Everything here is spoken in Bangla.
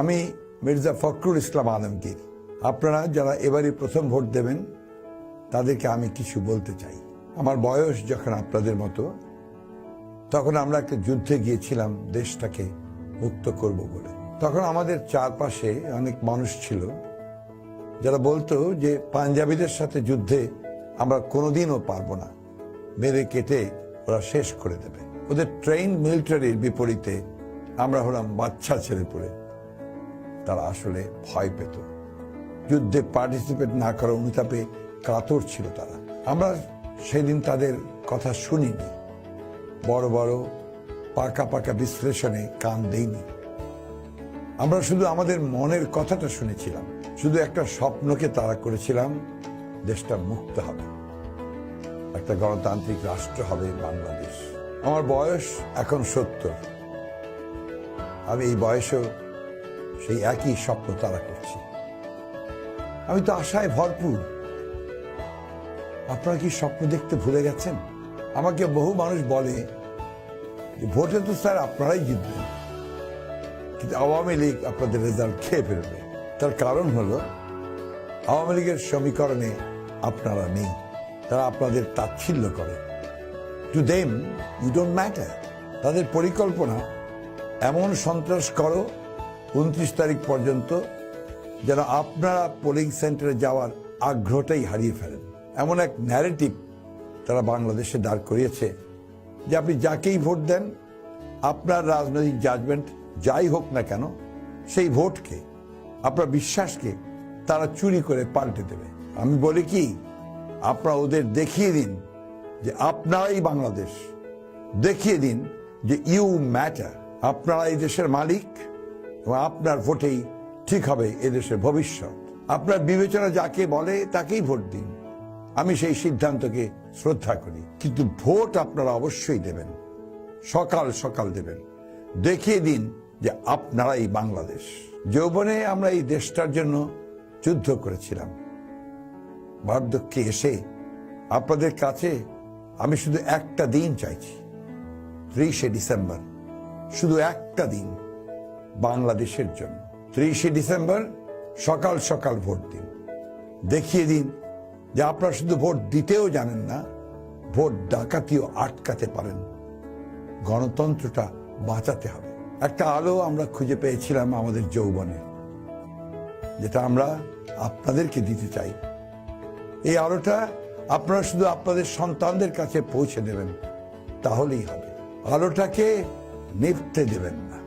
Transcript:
আমি মির্জা ফখরুল ইসলাম আলমগীর। আপনারা যারা এবারই প্রথম ভোট দেবেন তাদেরকে আমি কিছু বলতে চাই। আমার বয়স যখন আপনাদের মতো, তখন আমরা একটা যুদ্ধে গিয়েছিলাম দেশটাকে মুক্ত করব বলে। তখন আমাদের চারপাশে অনেক মানুষ ছিল যারা বলতো যে পাঞ্জাবিদের সাথে যুদ্ধে আমরা কোনোদিনও পারবো না, মেরে কেটে ওরা শেষ করে দেবে। ওদের ট্রেন মিলিটারির বিপরীতে আমরা হলাম বাচ্চা ছেলে পড়ে। তারা আসলে ভয় পেত, যুদ্ধে পার্টিসিপেট না করার অনুতাপে কাতর ছিল তারা। আমরা সেদিন তাদের কথা শুনিনি, বড় বড় পাকা পাকা বিশ্লেষণে কান দেইনি। আমরা শুধু আমাদের মনের কথাটা শুনেছিলাম, শুধু একটা স্বপ্নকে তাড়া করেছিলাম, দেশটা মুক্ত হবে, একটা গণতান্ত্রিক রাষ্ট্র হবে বাংলাদেশ। আমার বয়স এখন 70। আমি এই বয়সেও সেই একই স্বপ্ন তাড়া করছি। আমি তো আশায় ভরপুর। আপনারা কি স্বপ্ন দেখতে ভুলে গেছেন? আমাকে বহু মানুষ বলে যে ভোটে তো স্যার আপনারাই জিতবেন, কিন্তু আওয়ামী লীগ আপনাদের রেজাল্ট খেয়ে ফেলবে। তার কারণ হলো আওয়ামী লীগের সমীকরণে আপনারা নেই, তারা আপনাদের তাচ্ছিল্য করে। To them you don't matter. তাদের পরিকল্পনা এমন সন্ত্রাস করো 29 তারিখ পর্যন্ত যেন আপনারা পোলিং সেন্টারে যাওয়ার আগ্রহটাই হারিয়ে ফেলেন। এমন এক ন্যারেটিভ তারা বাংলাদেশে দাঁড় করিয়েছে যে আপনি যাকেই ভোট দেন, আপনার রাজনৈতিক জাজমেন্ট যাই হোক না কেন, সেই ভোটকে, আপনার বিশ্বাসকে তারা চুরি করে পাল্টে দেবে। আমি বলি কি, আপনারা ওদের দেখিয়ে দিন যে আপনারাই বাংলাদেশ, দেখিয়ে দিন যে ইউ ম্যাটার। আপনারা এই দেশের মালিক এবং আপনার ভোটেই ঠিক হবে এদেশের ভবিষ্যৎ। আপনার বিবেচনা যাকে বলে তাকেই ভোট দিন, আমি সেই সিদ্ধান্তকে শ্রদ্ধা করি। কিন্তু ভোট আপনারা অবশ্যই দেবেন, সকাল সকাল দেবেন, দেখিয়ে দিন যে আপনারাই বাংলাদেশ। যৌবনে আমরা এই দেশটার জন্য যুদ্ধ করেছিলাম। বার্ধক্যে এসে আপনাদের কাছে আমি শুধু একটা দিন চাইছি, 30শে ডিসেম্বর, শুধু একটা দিন বাংলাদেশের জন্য। 30শে ডিসেম্বর সকাল সকাল ভোট দিন, দেখিয়ে দিন যে আপনারা শুধু ভোট দিতেও জানেন না, ভোট ডাকাতিও আটকাতে পারেন। গণতন্ত্রটা বাঁচাতে হবে। একটা আলো আমরা খুঁজে পেয়েছিলাম আমাদের যৌবনে, যেটা আমরা আপনাদেরকে দিতে চাই। এই আলোটা আপনারা শুধু আপনাদের সন্তানদের কাছে পৌঁছে দেবেন, তাহলেই হবে। আলোটাকে নিভতে দেবেন না।